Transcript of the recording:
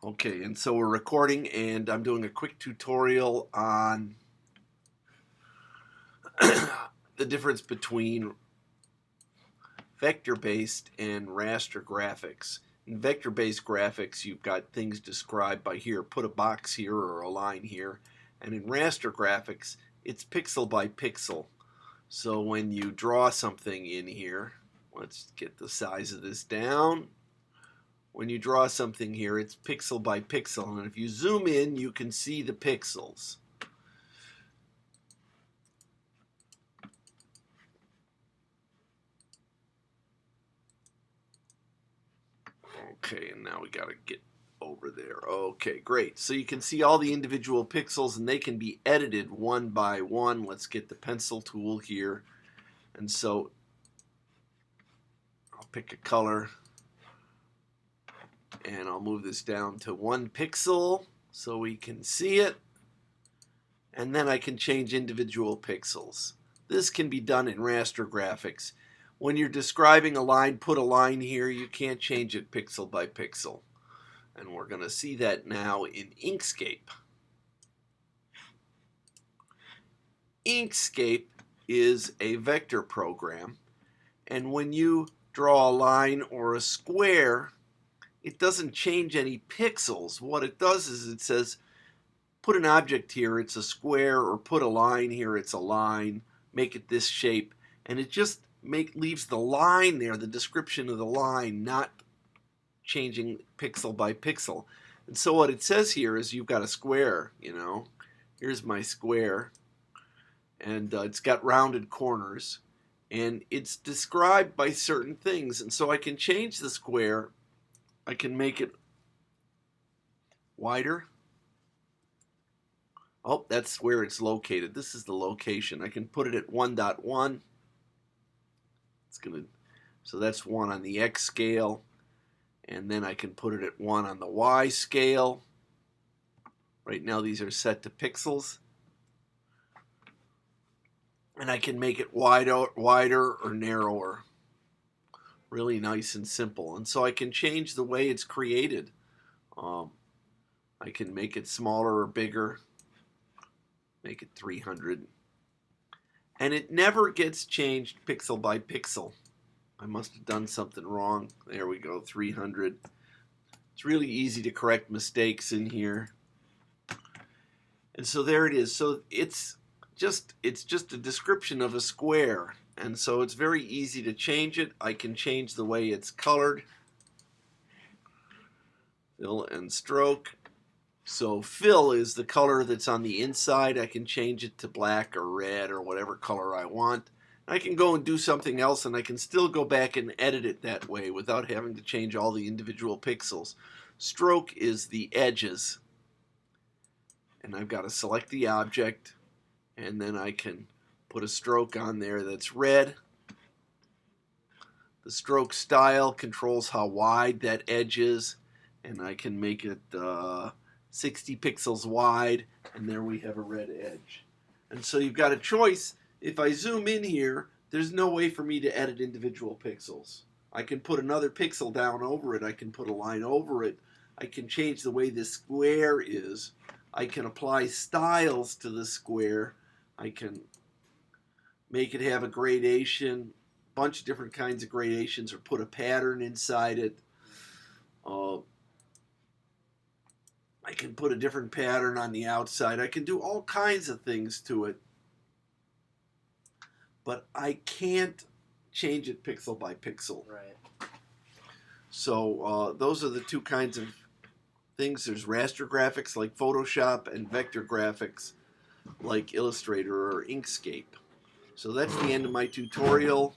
Okay, and so we're recording, and I'm doing a quick tutorial on the difference between vector-based and raster graphics. In vector-based graphics, you've got things described by here, put a box here or a line here, and in raster graphics, it's pixel by pixel. So when you draw something in here, let's get the size of this down. When you draw something here, it's pixel by pixel, and if you zoom in, you can see the pixels. Okay, and now we got to get over there. Okay, great. So you can see all the individual pixels, and they can be edited one by one. Let's get the pencil tool here. And so I'll pick a color, and I'll move this down to 1 pixel so we can see it. And then I can change individual pixels. This can be done in raster graphics. When you're describing a line, put a line here. You can't change it pixel by pixel. And we're going to see that now in Inkscape. Inkscape is a vector program, and when you draw a line or a square, it doesn't change any pixels. What it does is it says, put an object here, it's a square, or put a line here, it's a line, make it this shape, and it just leaves the line there, the description of the line, not changing pixel by pixel. And so what it says here is you've got a square, here's my square, and it's got rounded corners, and it's described by certain things. And so I can change the square. I can make it wider. Oh, that's where it's located. This is the location. I can put it at 1.1. So that's 1 on the X scale, and then I can put it at 1 on the Y scale. Right now these are set to pixels. And I can make it wider or narrower. Really nice and simple. And so I can change the way it's created. I can make it smaller or bigger. Make it 300. And it never gets changed pixel by pixel. I must have done something wrong. There we go, 300. It's really easy to correct mistakes in here. And so there it is. So it's just a description of a square, and so it's very easy to change it. I can change the way it's colored, fill and stroke. So fill is the color that's on the inside. I can change it to black or red or whatever color I want. I can go and do something else, and I can still go back and edit it that way without having to change all the individual pixels. Stroke is the edges, and I've got to select the object, and then I can put a stroke on there that's red. The stroke style controls how wide that edge is, and I can make it 60 pixels wide, and there we have a red edge. And so you've got a choice. If I zoom in here, there's no way for me to edit individual pixels. I can put another pixel down over it. I can put a line over it. I can change the way this square is. I can apply styles to the square. I can make it have a gradation, a bunch of different kinds of gradations, or put a pattern inside it. I can put a different pattern on the outside. I can do all kinds of things to it, but I can't change it pixel by pixel. Right. So those are the two kinds of things. There's raster graphics like Photoshop, and vector graphics like Illustrator or Inkscape. So that's the end of my tutorial.